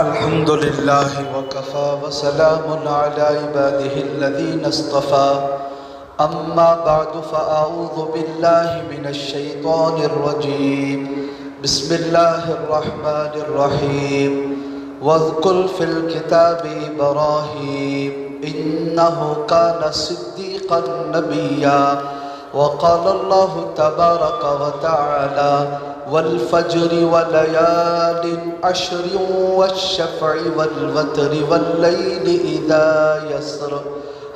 الحمد لله وكفى وسلام على عباده الذين اصطفى أما بعد فأعوذ بالله من الشيطان الرجيم بسم الله الرحمن الرحيم واذكر في الكتاب إبراهيم إنه كان صديقا نبيا وقال الله تبارك وتعالى والفجر وليال عشر والشفع والوتر والليل إذا يسر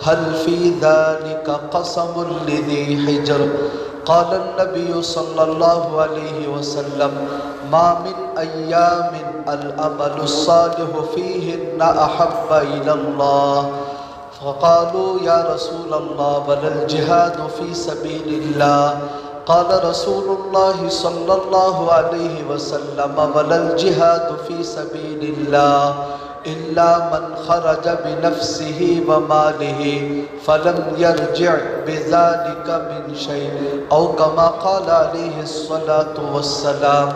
هل في ذلك قسم لذي حجر قال النبي صلى الله عليه وسلم ما من أيام الأمل الصالح فيهن أحب إلى الله فقالوا يا رسول الله ولا الجهاد في سبيل الله قال رسول الله صلى الله عليه وسلم ولا الجهاد في سبيل الله إلا من خرج بنفسه وماله فلم يرجع بذلك من شيء أو كما قال عليه الصلاة والسلام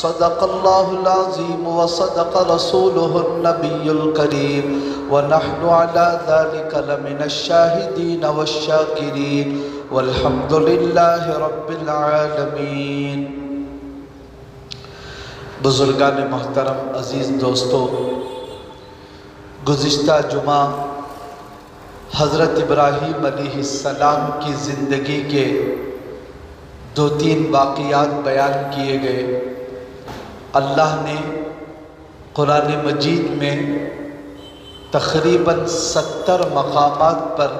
صدق الله العظيم وصدق رسوله النبي الكريم ونحن على ذلك لمن الشاهدين والشاكرين والحمد لله رب العالمین۔ بزرگان محترم، عزیز دوستو، گزشتہ جمعہ حضرت ابراہیم علیہ السلام کی زندگی کے 2-3 واقعات بیان کیے گئے۔ اللہ نے قرآن مجید میں تقریباً 70 مقامات پر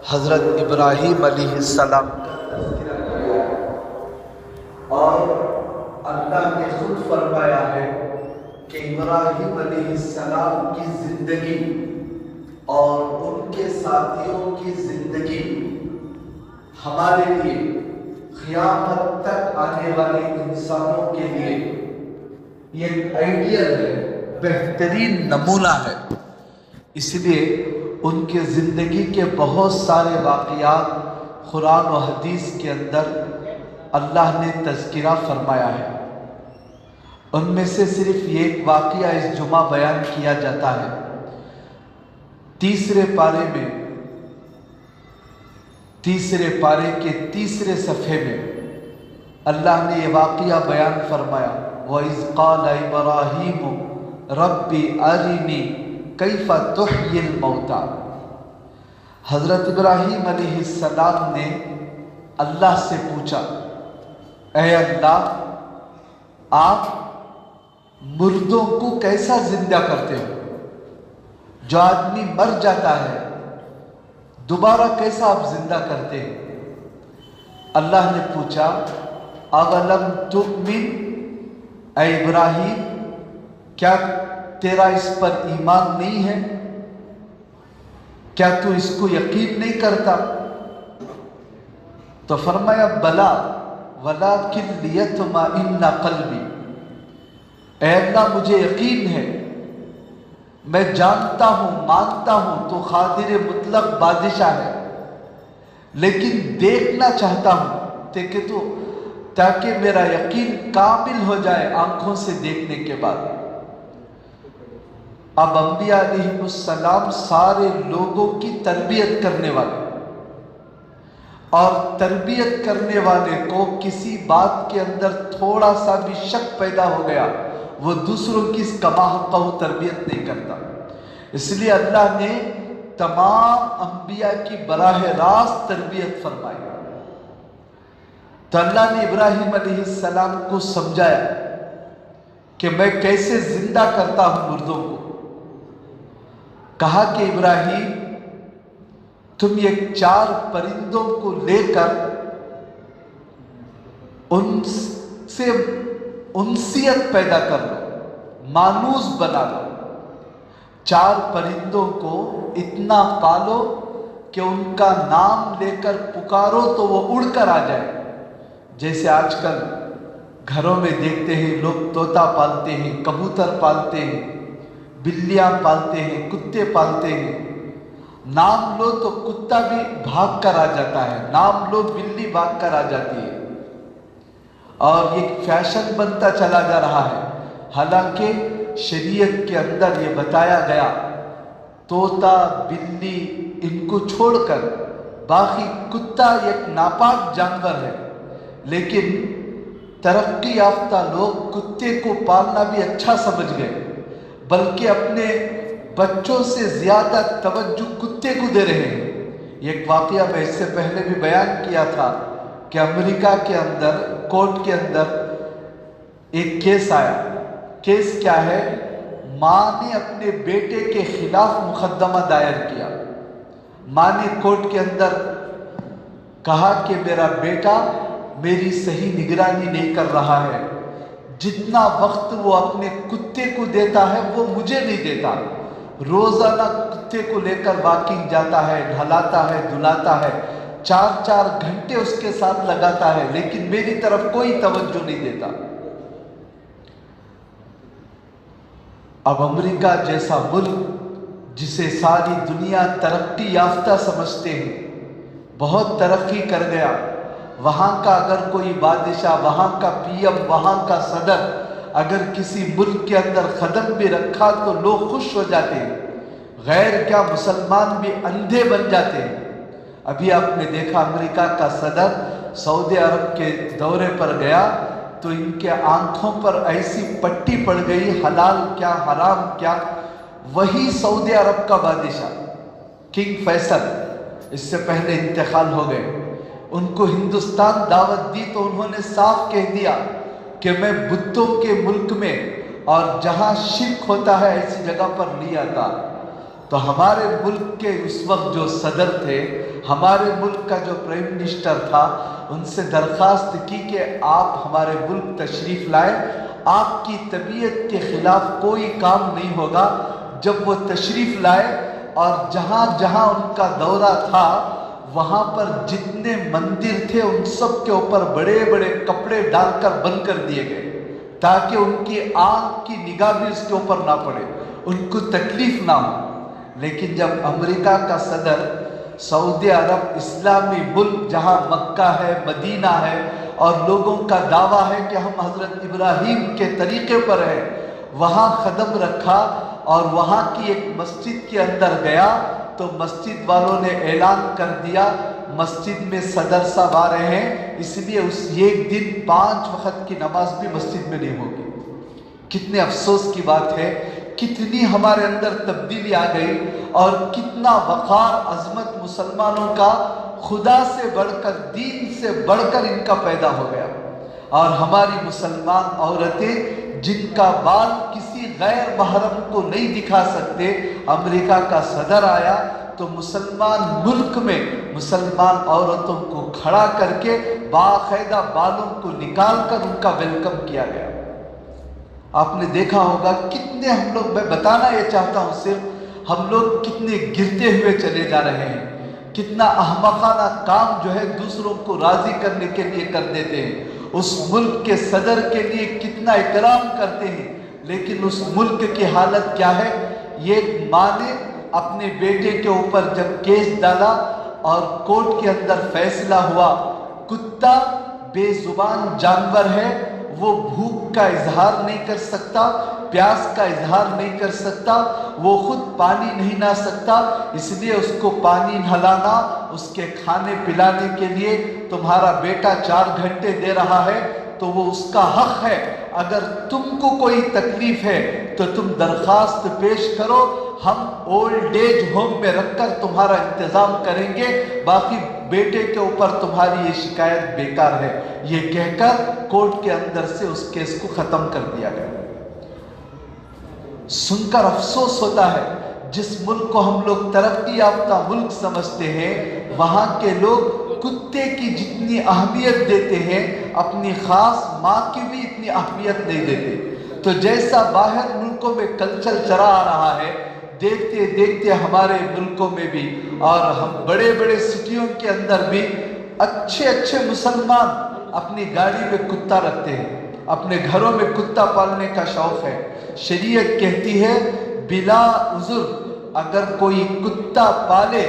حضرت ابراہیم علیہ السلام کا تذکرہ کیا اور اللہ نے خود فرمایا ہے کہ ابراہیم علیہ السلام کی زندگی اور ان کے ساتھیوں کی زندگی ہمارے لیے قیامت تک آنے والے انسانوں کے لیے یہ آئیڈیل ہے، بہترین نمونہ ہے۔ اس لیے ان کے زندگی کے بہت سارے واقعات قرآن و حدیث کے اندر اللہ نے تذکرہ فرمایا ہے۔ ان میں سے صرف ایک واقعہ اس جمعہ بیان کیا جاتا ہے۔ 3 پارے میں، 3 پارے کے 3 صفحے میں اللہ نے یہ واقعہ بیان فرمایا، وَإِذْ قَالَ إِبْرَاهِيمُ رَبِّ أَرِنِي کیف تحیی الموتى۔ حضرت ابراہیم علیہ السلام نے اللہ سے پوچھا، اے اللہ، آپ مردوں کو کیسا زندہ کرتے ہو؟ جو آدمی مر جاتا ہے دوبارہ کیسا آپ زندہ کرتے ہیں؟ اللہ نے پوچھا، اولم تؤمن، اے ابراہیم، کیا تیرا اس پر ایمان نہیں ہے؟ کیا تو اس کو یقین نہیں کرتا؟ تو فرمایا بلا ولکن لیطمئن قلبی، اے اللہ مجھے یقین ہے، میں جانتا ہوں، مانتا ہوں تو قادر مطلق بادشاہ ہے، لیکن دیکھنا چاہتا ہوں تاکہ میرا یقین کامل ہو جائے آنکھوں سے دیکھنے کے بعد۔ اب انبیاء علیہ السلام سارے لوگوں کی تربیت کرنے والے، اور تربیت کرنے والے کو کسی بات کے اندر تھوڑا سا بھی شک پیدا ہو گیا وہ دوسروں کی کما حقہ تربیت نہیں کرتا۔ اس لیے اللہ نے تمام انبیاء کی براہ راست تربیت فرمائی۔ تو اللہ نے ابراہیم علیہ السلام کو سمجھایا کہ میں کیسے زندہ کرتا ہوں مردوں کو۔ کہا کہ ابراہیم، تم یہ 4 پرندوں کو لے کر ان سے انسیت پیدا کر لو، مانوس بنا لو۔ 4 پرندوں کو اتنا پالو کہ ان کا نام لے کر پکارو تو وہ اڑ کر آ جائے۔ جیسے آج کل گھروں میں دیکھتے ہیں لوگ طوطا پالتے ہیں، کبوتر پالتے ہیں، بلیاں پالتے ہیں، کتے پالتے ہیں۔ نام لو تو کتا بھی بھاگ کر آ جاتا ہے، نام لو بلی بھاگ کر آ جاتی ہے، اور یہ فیشن بنتا چلا جا رہا ہے۔ حالانکہ شریعت کے اندر یہ بتایا گیا طوطا بلی ان کو چھوڑ کر باقی کتا ایک ناپاک جانور ہے، لیکن ترقی یافتہ لوگ کتے کو پالنا بھی اچھا سمجھ گئے، بلکہ اپنے بچوں سے زیادہ توجہ کتے کو دے رہے ہیں۔ یہ ایک واقعہ میں اس سے پہلے بھی بیان کیا تھا کہ امریکہ کے اندر کورٹ کے اندر ایک کیس آیا۔ کیس کیا ہے؟ ماں نے اپنے بیٹے کے خلاف مقدمہ دائر کیا۔ ماں نے کورٹ کے اندر کہا کہ میرا بیٹا میری صحیح نگرانی نہیں کر رہا ہے، جتنا وقت وہ اپنے کتے کو دیتا ہے وہ مجھے نہیں دیتا، روزانہ کتے کو لے کر واکنگ جاتا ہے، نہلاتا ہے، دھلاتا ہے، 4 گھنٹے اس کے ساتھ لگاتا ہے، لیکن میری طرف کوئی توجہ نہیں دیتا۔ اب امریکہ جیسا ملک جسے ساری دنیا ترقی یافتہ سمجھتے ہیں، بہت ترقی کر گیا، وہاں کا اگر کوئی بادشاہ، وہاں کا پی ایم، وہاں کا صدر اگر کسی ملک کے اندر قدم بھی رکھا تو لوگ خوش ہو جاتے ہیں، غیر کیا مسلمان بھی اندھے بن جاتے ہیں۔ ابھی آپ نے دیکھا امریکہ کا صدر سعودی عرب کے دورے پر گیا تو ان کے آنکھوں پر ایسی پٹی پڑ گئی، حلال کیا حرام کیا۔ وہی سعودی عرب کا بادشاہ کنگ فیصل، اس سے پہلے انتقال ہو گئے، ان کو ہندوستان دعوت دی تو انہوں نے صاف کہہ دیا کہ میں بتوں کے ملک میں اور جہاں شرک ہوتا ہے ایسی جگہ پر نہیں آتا۔ تو ہمارے ملک کے اس وقت جو صدر تھے، ہمارے ملک کا جو پرائم منسٹر تھا، ان سے درخواست کی کہ آپ ہمارے ملک تشریف لائیں، آپ کی طبیعت کے خلاف کوئی کام نہیں ہوگا۔ جب وہ تشریف لائے اور جہاں جہاں ان کا دورہ تھا وہاں پر جتنے مندر تھے ان سب کے اوپر بڑے بڑے کپڑے ڈال کر بند کر دیے گئے تاکہ ان کی آنکھ کی نگاہ بھی اس کے اوپر نہ پڑے، ان کو تکلیف نہ ہو۔ لیکن جب امریکہ کا صدر سعودی عرب اسلامی ملک جہاں مکہ ہے، مدینہ ہے اور لوگوں کا دعویٰ ہے کہ ہم حضرت ابراہیم کے طریقے پر ہیں، وہاں قدم رکھا اور وہاں کی ایک مسجد کے اندر گیا تو مسجد والوں نے اعلان کر دیا مسجد میں صدر صاحب آ رہے ہیں، اس لیے اس ایک دن 5 وقت کی نماز بھی مسجد میں نہیں ہوگی۔ کتنے افسوس کی بات ہے، کتنی ہمارے اندر تبدیلی آ گئی اور کتنا وقار عظمت مسلمانوں کا خدا سے بڑھ کر، دین سے بڑھ کر ان کا پیدا ہو گیا۔ اور ہماری مسلمان عورتیں جن کا بال کسی غیر محرم کو نہیں دکھا سکتے، امریکہ کا صدر آیا تو مسلمان ملک میں مسلمان عورتوں کو کھڑا کر کے باقاعدہ بالوں کو نکال کر ان کا ویلکم کیا گیا۔ آپ نے دیکھا ہوگا کتنے ہم لوگ، میں بتانا یہ چاہتا ہوں صرف، ہم لوگ کتنے گرتے ہوئے چلے جا رہے ہیں، کتنا احمقانہ کام جو ہے دوسروں کو راضی کرنے کے لیے کر دیتے ہیں، اس ملک کے صدر کے لیے کتنا اکرام کرتے ہیں، لیکن اس ملک کی حالت کیا ہے؟ یہ ماں نے اپنے بیٹے کے اوپر جب کیس ڈالا اور کورٹ کے اندر فیصلہ ہوا، کتا بے زبان جانور ہے، وہ بھوک کا اظہار نہیں کر سکتا، پیاس کا اظہار نہیں کر سکتا، وہ خود پانی نہیں نہ سکتا، اس لیے اس کو پانی نہلانا، اس کے کھانے پلانے کے لیے تمہارا بیٹا 4 گھنٹے دے رہا ہے تو وہ اس کا حق ہے۔ اگر تم کو کوئی تکلیف ہے تو تم درخواست پیش کرو، ہم اولڈ ایج ہوم میں رکھ کر تمہارا انتظام کریں گے، باقی بیٹے کے اوپر تمہاری یہ شکایت بیکار ہے، یہ کہہ کر کورٹ کے اندر سے اس کیس کو ختم کر دیا گیا۔ سن کر افسوس ہوتا ہے، جس ملک کو ہم لوگ ترقی یافتہ ملک سمجھتے ہیں، وہاں کے لوگ کتے کی جتنی اہمیت دیتے ہیں اپنی خاص ماں کی بھی اتنی اہمیت نہیں دیتے۔ تو جیسا باہر ملکوں میں کلچر چلا آ رہا ہے، دیکھتے دیکھتے ہمارے ملکوں میں بھی اور ہم بڑے بڑے سٹیوں کے اندر بھی اچھے اچھے مسلمان اپنی گاڑی میں کتا رکھتے ہیں، اپنے گھروں میں کتا پالنے کا شوق ہے۔ شریعت کہتی ہے بلا عذر اگر کوئی کتا پالے،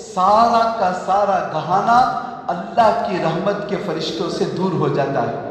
سارا کا سارا گہانا اللہ کی رحمت کے فرشتوں سے دور ہو جاتا ہے۔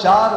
4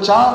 4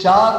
4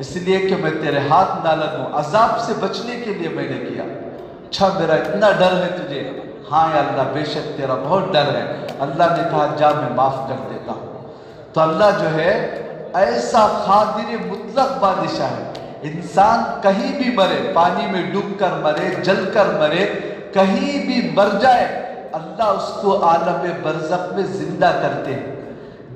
اس لیے کہ میں تیرے ہاتھ نہ لگوں، عذاب سے بچنے کے لیے میں نے کیا۔ اچھا میرا اتنا ڈر ہے تجھے؟ ہاں یا اللہ بے شک تیرا بہت ڈر ہے۔ اللہ نے کہا جا میں معاف کر دیتا ہوں۔ تو اللہ جو ہے ایسا قادر مطلق بادشاہ ہے، انسان کہیں بھی مرے، پانی میں ڈوب کر مرے، جل کر مرے، کہیں بھی مر جائے، اللہ اس کو عالم برزخ میں زندہ کرتے ہیں۔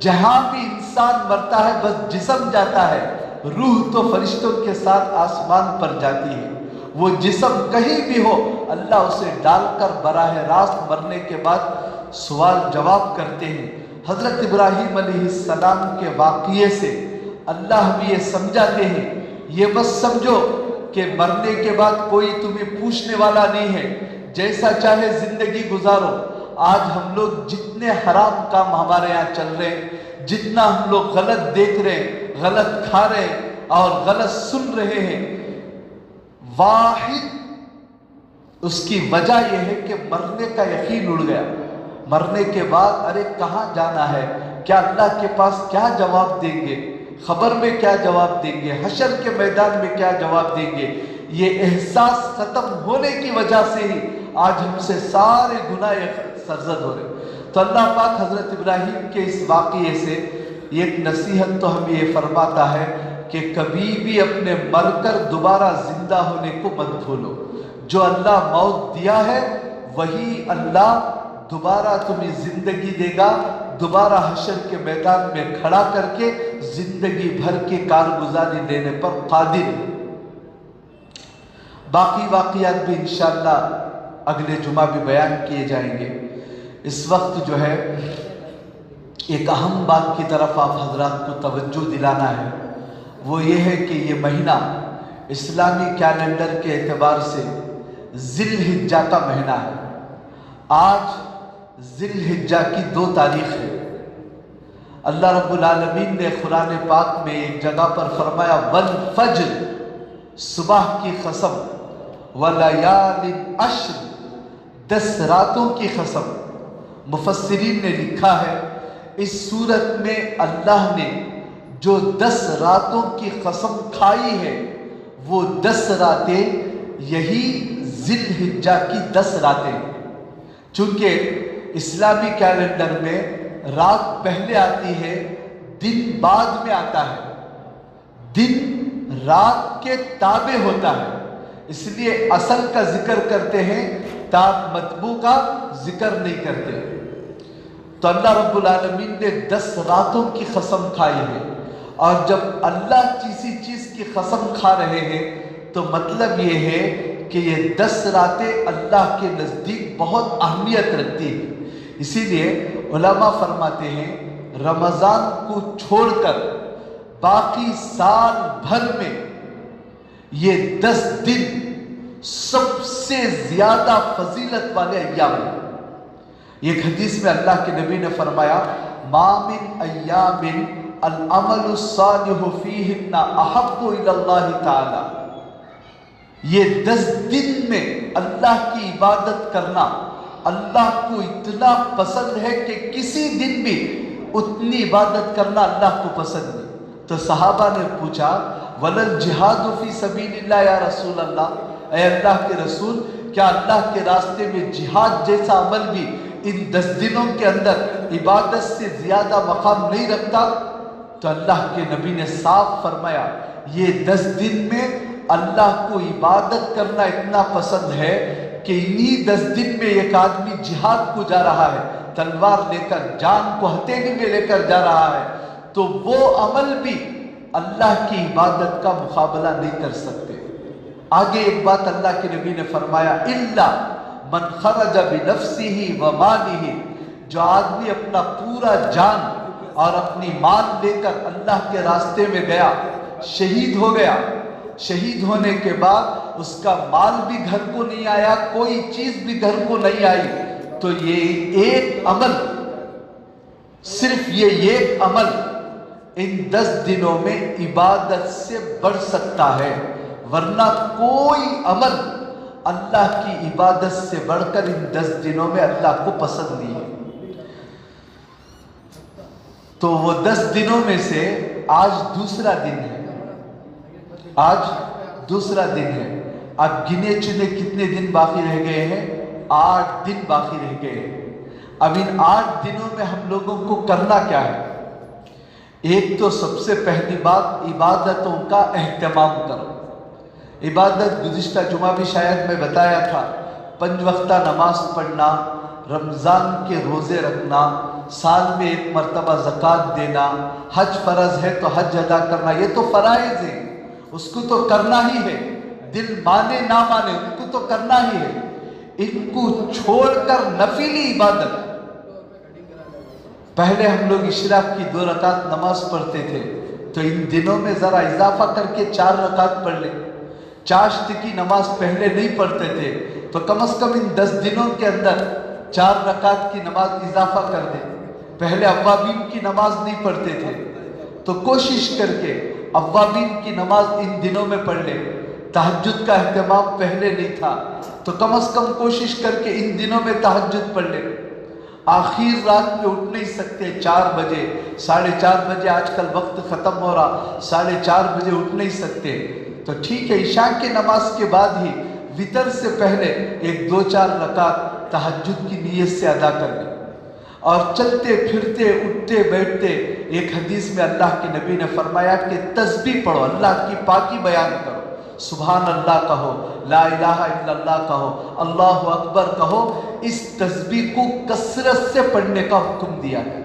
جہاں بھی انسان مرتا ہے بس جسم جاتا ہے، روح تو فرشتوں کے ساتھ آسمان پر جاتی ہے۔ وہ جسم کہیں بھی ہو اللہ اسے ڈال کر براہ راست مرنے کے بعد سوال جواب کرتے ہیں۔ حضرت ابراہیم علیہ السلام کے واقعے سے اللہ بھی یہ سمجھاتے ہیں، یہ بس سمجھو کہ مرنے کے بعد کوئی تمہیں پوچھنے والا نہیں ہے، جیسا چاہے زندگی گزارو۔ آج ہم لوگ جتنے حرام کام ہمارے یہاں چل رہے ہیں، جتنا ہم لوگ غلط دیکھ رہے ہیں، غلط کھا رہے ہیں اور غلط سن رہے ہیں، واحد اس کی وجہ یہ ہے کہ مرنے کا یقین اڑ گیا۔ مرنے کے بعد ارے کہاں جانا ہے، کیا اللہ کے پاس کیا جواب دیں گے، خبر میں کیا جواب دیں گے، حشر کے میدان میں کیا جواب دیں گے، یہ احساس ختم ہونے کی وجہ سے ہی آج ہم سے سارے گناہ سرزد ہو رہے۔ تو اللہ پاک حضرت ابراہیم کے اس واقعے سے ایک نصیحت تو ہمیں یہ فرماتا ہے کہ کبھی بھی اپنے مر کر دوبارہ زندہ ہونے کو مت بھولو۔ جو اللہ موت دیا ہے وہی اللہ دوبارہ تمہیں زندگی دے گا، دوبارہ حشر کے میدان میں کھڑا کر کے زندگی بھر کی کارگزاری دینے پر قادر ہے۔ باقی واقعات بھی انشاءاللہ اگلے جمعہ بھی بیان کیے جائیں گے۔ اس وقت جو ہے ایک اہم بات کی طرف آپ حضرات کو توجہ دلانا ہے، وہ یہ ہے کہ یہ مہینہ اسلامی کیلنڈر کے اعتبار سے ذی الحجہ کا مہینہ ہے۔ آج ذی الحجہ کی 2 تاریخ ہے۔ اللہ رب العالمین نے قرآن پاک میں ایک جگہ پر فرمایا والفجر، صبح کی قسم، ولیال عشر، 10 راتوں کی قسم۔ مفسرین نے لکھا ہے اس صورت میں اللہ نے جو 10 راتوں کی قسم کھائی ہے وہ 10 راتیں یہی ذی الحجہ کی 10 راتیں، چونکہ اسلامی کیلنڈر میں رات پہلے آتی ہے، دن بعد میں آتا ہے، دن رات کے تابع ہوتا ہے، اس لیے اصل کا ذکر کرتے ہیں، مطبوع کا ذکر نہیں کرتے۔ تو اللہ رب العالمین نے 10 راتوں کی قسم کھائی ہے، اور جب اللہ کسی چیز کی قسم کھا رہے ہیں تو مطلب یہ ہے کہ یہ 10 راتیں اللہ کے نزدیک بہت اہمیت رکھتی ہیں۔ اسی لیے علماء فرماتے ہیں رمضان کو چھوڑ کر باقی سال بھر میں یہ 10 دن سب سے زیادہ فضیلت والے ایام ہیں۔ ایک حدیث میں اللہ کے نبی نے فرمایا ما من ایام العمل الصالح فیہن احب الی اللہ تعالی، یہ 10 دن میں اللہ کی عبادت کرنا اللہ کو اتنا پسند ہے کہ کسی دن بھی اتنی عبادت کرنا اللہ کو پسند نہیں۔ تو صحابہ نے پوچھا وَلَلْ جِهَادُ فِي سَبِيلِ اللَّهِ یا رسول اللہ، اے اللہ کے رسول کیا اللہ کے راستے میں جہاد جیسا عمل بھی ان 10 دنوں کے اندر عبادت سے زیادہ مقام نہیں رکھتا؟ تو اللہ کے نبی نے صاف فرمایا یہ 10 دن میں اللہ کو عبادت کرنا اتنا پسند ہے کہ انہی 10 دن میں ایک آدمی جہاد کو جا رہا ہے، تلوار لے کر، جان کو ہتھیلی میں لے کر جا رہا ہے، تو وہ عمل بھی اللہ کی عبادت کا مقابلہ نہیں کر سکتے۔ آگے ایک بات اللہ کے نبی نے فرمایا اِلَّا مَنْ خَرَجَ بِنَفْسِهِ وَمَالِهِ، جو آدمی اپنا پورا جان اور اپنی مال لے کر اللہ کے راستے میں گیا، شہید ہو گیا، شہید ہونے کے بعد اس کا مال بھی گھر کو نہیں آیا، کوئی چیز بھی گھر کو نہیں آئی، تو یہ ایک عمل، صرف یہ ایک عمل ان 10 دنوں میں عبادت سے بڑھ سکتا ہے، ورنہ کوئی عمل اللہ کی عبادت سے بڑھ کر ان 10 دنوں میں اللہ کو پسند نہیں ہے۔ تو وہ 10 دنوں میں سے آج دوسرا دن ہے، آج دوسرا دن ہے. اب گنے چنے کتنے دن باقی رہ گئے ہیں؟ 8 دن باقی رہ گئے ہیں. اب ان 8 دنوں میں ہم لوگوں کو کرنا کیا ہے؟ ایک تو سب سے پہلی بات عبادتوں کا اہتمام کرو. عبادت گزشتہ جمعہ بھی شاید میں بتایا تھا، 5 وقتہ نماز پڑھنا، رمضان کے روزے رکھنا، سال میں 1 مرتبہ زکوٰۃ دینا، حج فرض ہے تو حج ادا کرنا، یہ تو فرائض ہیں، اس کو تو کرنا ہی ہے. دل مانے نہ مانے ان کو تو کرنا ہی ہے. ان کو چھوڑ کر نفلی عبادت. پہلے ہم لوگ اشراق کی 2 رکعت نماز پڑھتے تھے، تو ان دنوں میں ذرا اضافہ کر کے 4 رکعت پڑھ لیں. چاشت کی نماز پہلے نہیں پڑھتے تھے، تو کم از کم ان 10 دنوں کے اندر 4 رکعت کی نماز اضافہ کر دیں. پہلے اوابین کی نماز نہیں پڑھتے تھے، تو کوشش کر کے اوابین کی نماز ان دنوں میں پڑھ لیں. تہجد کا اہتمام پہلے نہیں تھا، تو کم از کم کوشش کر کے ان دنوں میں تہجد پڑھ لیں. آخر رات میں اٹھ نہیں سکتے 4 بجے، 4:30 بجے آج کل وقت ختم ہو رہا، 4:30 بجے اٹھ نہیں سکتے، تو ٹھیک ہے، عشاء کے نماز کے بعد ہی وتر سے پہلے 1-2-4 رکعت تہجد کی نیت سے ادا کر لیں. اور چلتے پھرتے اٹھتے بیٹھتے ایک حدیث میں اللہ کے نبی نے فرمایا کہ تسبیح پڑھو، اللہ کی پاکی بیان کرو، سبحان اللہ کہو، لا الہ الا اللہ کہو، اللہ اکبر کہو. اس تسبیح کو کثرت سے پڑھنے کا حکم دیا ہے.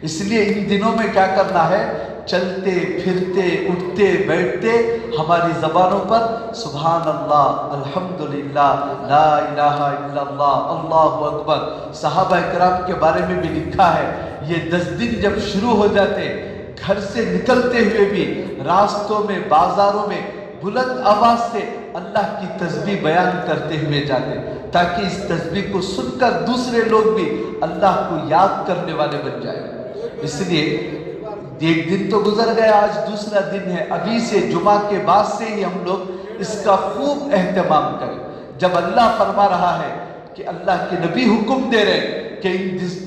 اس لیے ان دنوں میں کیا کرنا ہے؟ چلتے پھرتے اٹھتے بیٹھتے ہماری زبانوں پر سبحان اللہ، الحمدللہ، لا الہ الا اللہ، اللہ اکبر. صحابہ کرام کے بارے میں بھی لکھا ہے، یہ 10 دن جب شروع ہو جاتے، گھر سے نکلتے ہوئے بھی راستوں میں بازاروں میں بلند آواز سے اللہ کی تسبیح بیان کرتے ہوئے جاتے، تاکہ اس تسبیح کو سن کر دوسرے لوگ بھی اللہ کو یاد کرنے والے بن جائیں. اس لیے ایک دن تو گزر گیا، آج دوسرا دن ہے. ابھی سے جمعہ کے بعد سے ہی ہم لوگ اس کا خوب اہتمام کریں. جب اللہ فرما رہا ہے کہ اللہ کے نبی حکم دے رہے کہ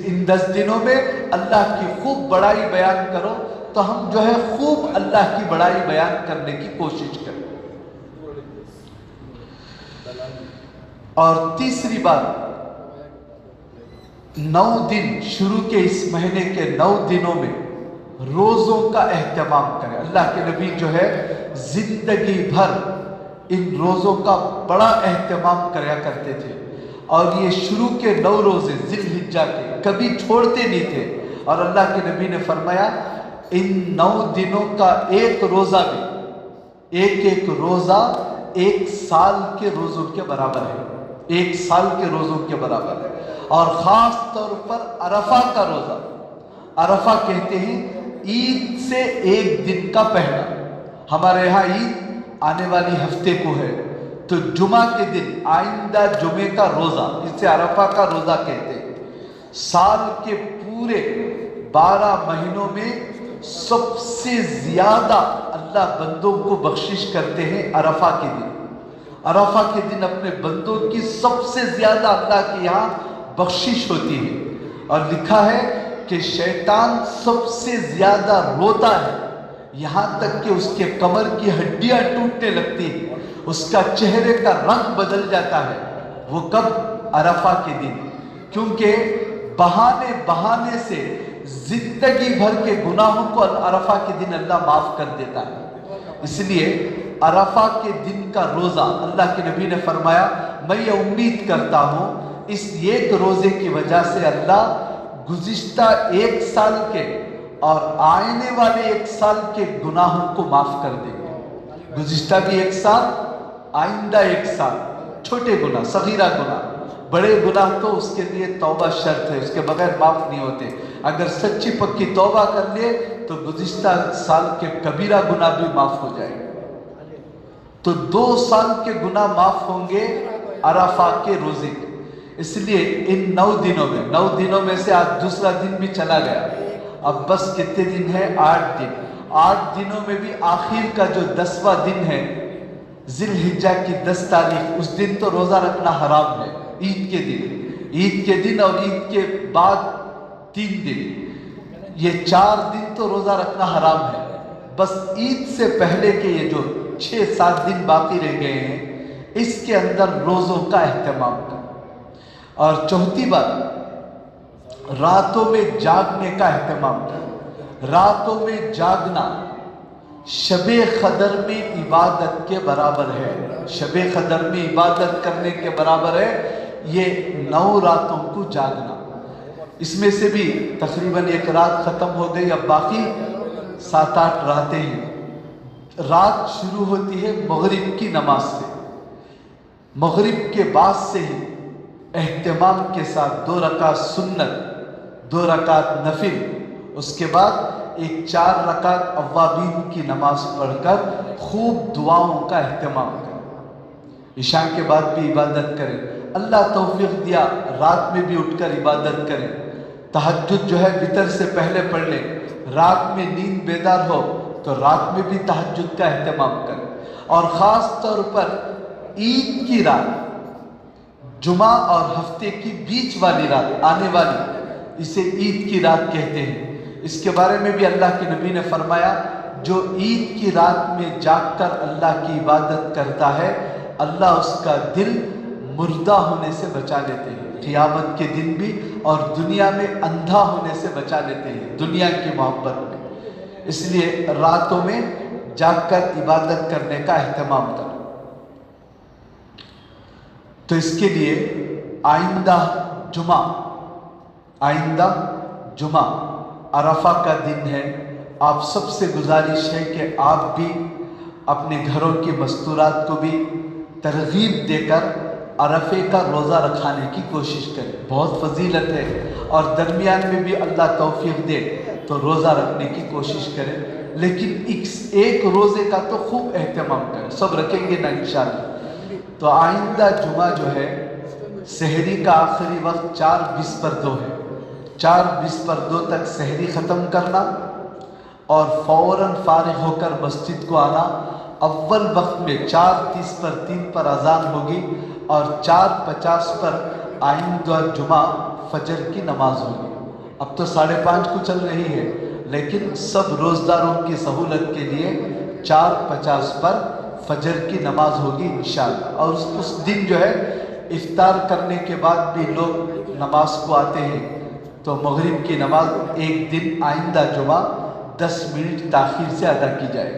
ان 10 دنوں میں اللہ کی خوب بڑائی بیان کرو، تو ہم جو ہے خوب اللہ کی بڑائی بیان کرنے کی کوشش کریں. اور تیسری بات، 9 دن شروع کے اس مہینے کے 9 دنوں میں روزوں کا اہتمام کریں. اللہ کے نبی جو ہے زندگی بھر ان روزوں کا بڑا اہتمام کریا کرتے تھے، اور یہ شروع کے 9 روزے ذی الحجہ کے کبھی چھوڑتے نہیں تھے. اور اللہ کے نبی نے فرمایا ان 9 دنوں کا ایک روزہ بھی، ایک روزہ 1 سال کے روزوں کے برابر ہے، 1 سال کے روزوں کے برابر ہے. اور خاص طور پر عرفہ کا روزہ، عرفہ کہتے ہیں عید سے 1 دن کا پہلا. ہمارے یہاں عید آنے والی ہفتے کو ہے، تو جمعہ کے دن آئندہ جمعے کا روزہ، اسے عرفہ کا روزہ کہتے ہیں. سال کے پورے 12 مہینوں میں سب سے زیادہ اللہ بندوں کو بخشش کرتے ہیں عرفہ کے دن. عرفہ کے دن اپنے بندوں کی سب سے زیادہ اللہ کے یہاں بخشش ہوتی ہے. اور لکھا ہے کہ شیطان سب سے زیادہ روتا ہے، یہاں تک کہ اس کے کمر کی ہڈیاں ٹوٹنے لگتی ہیں، اس کا چہرے کا رنگ بدل جاتا ہے. وہ کب؟ عرفہ کے دن. کیونکہ بہانے سے زندگی بھر کے گناہوں کو عرفہ کے دن اللہ معاف کر دیتا ہے. اس لیے عرفہ کے دن کا روزہ اللہ کے نبی نے فرمایا میں یہ امید کرتا ہوں اس ایک روزے کی وجہ سے اللہ گزشتہ 1 سال کے اور آنے والے 1 سال کے گناہوں کو معاف کر دے گا. گزشتہ بھی 1 سال، آئندہ 1 سال. چھوٹے گناہ، صغیرہ گناہ، بڑے گناہ تو اس کے لیے توبہ شرط ہے، اس کے بغیر معاف نہیں ہوتے. اگر سچی پکی توبہ کر لے تو گزشتہ سال کے کبیرہ گناہ بھی معاف ہو جائے گا. تو 2 سال کے گناہ معاف ہوں گے عرفہ کے روزے کے. اس لیے ان 9 دنوں میں سے آج دوسرا دن بھی چلا گیا، اب بس کتنے دن ہے؟ 8 دن. 8 دنوں میں بھی آخر کا جو 10واں دن ہے ذی الحجہ کی 10 تاریخ، اس دن تو روزہ رکھنا حرام ہے. عید کے دن اور عید کے بعد 3 دن، یہ 4 دن تو روزہ رکھنا حرام ہے. بس عید سے پہلے کے یہ جو 6-7 دن باقی رہ گئے ہیں اس کے اندر روزوں کا اہتمام کریں۔ اور چوتھی بات، راتوں میں جاگنے کا اہتمام کریں۔ راتوں میں جاگنا شب قدر میں عبادت کے برابر ہے، شب قدر میں عبادت کرنے کے برابر ہے یہ 9 راتوں کو جاگنا۔ اس میں سے بھی تقریباً 1 رات ختم ہو گئی، اب باقی 7-8 راتیں ہیں۔ رات شروع ہوتی ہے مغرب کی نماز سے، مغرب کے بعد سے ہی اہتمام کے ساتھ 2 رکعت سنت، 2 رکعت نفل، اس کے بعد 4 رکعت اوابین کی نماز پڑھ کر خوب دعاؤں کا اہتمام کریں۔ عشاء کے بعد بھی عبادت کریں، اللہ توفیق دیا رات میں بھی اٹھ کر عبادت کریں۔ تہجد جو ہے وتر سے پہلے پڑھ لیں، رات میں نیند بیدار ہو تو رات میں بھی تہجد کا اہتمام کریں۔ اور خاص طور پر عید کی رات، جمعہ اور ہفتے کی بیچ والی رات آنے والی، اسے عید کی رات کہتے ہیں۔ اس کے بارے میں بھی اللہ کے نبی نے فرمایا جو عید کی رات میں جاگ کر اللہ کی عبادت کرتا ہے اللہ اس کا دل مردہ ہونے سے بچا لیتے ہیں، قیامت کے دن بھی، اور دنیا میں اندھا ہونے سے بچا لیتے ہیں دنیا کی محبت میں۔ اس لیے راتوں میں جاگ کر عبادت کرنے کا اہتمام کریں۔ تو اس کے لیے آئندہ جمعہ عرفہ کا دن ہے، آپ سب سے گزارش ہے کہ آپ بھی اپنے گھروں کی مستورات کو بھی ترغیب دے کر عرفے کا روزہ رکھانے کی کوشش کریں، بہت فضیلت ہے، اور درمیان میں بھی اللہ توفیق دے تو روزہ رکھنے کی کوشش کریں، لیکن ایک روزے کا تو خوب اہتمام کریں، سب رکھیں گے نا انشاءاللہ۔ تو آئندہ جمعہ جو ہے سحری کا آخری وقت 4:20 ہے، 4:20 تک سحری ختم کرنا اور فوراً فارغ ہو کر مسجد کو آنا۔ اول وقت میں 4:30 پر 3 پر اذان ہوگی اور 4:50 پر آئندہ جمعہ فجر کی نماز ہوگی۔ اب تو 5:30 کو چل رہی ہے، لیکن سب روزداروں کی سہولت کے لیے 4:50 پر فجر کی نماز ہوگی انشاءاللہ۔ اور اس دن جو ہے افطار کرنے کے بعد بھی لوگ نماز کو آتے ہیں، تو مغرب کی نماز ایک دن آئندہ جمعہ 10 منٹ تاخیر سے ادا کی جائے۔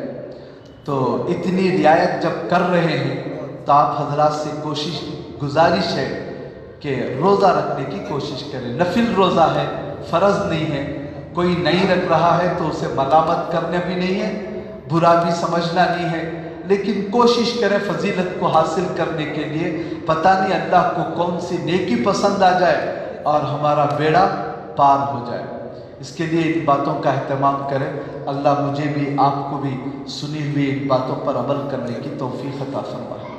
تو اتنی رعایت جب کر رہے ہیں تو آپ حضرات سے گزارش ہے کہ روزہ رکھنے کی کوشش کریں۔ نفل روزہ ہے، فرض نہیں ہے، کوئی نہیں رکھ رہا ہے تو اسے ملامت کرنا بھی نہیں ہے، برا بھی سمجھنا نہیں ہے، لیکن کوشش کریں فضیلت کو حاصل کرنے کے لیے۔ پتہ نہیں اللہ کو کون سی نیکی پسند آ جائے اور ہمارا بیڑا پار ہو جائے۔ اس کے لیے ان باتوں کا اہتمام کریں۔ اللہ مجھے بھی آپ کو بھی سنی ہوئی ان باتوں پر عمل کرنے کی توفیق عطا فرمائے۔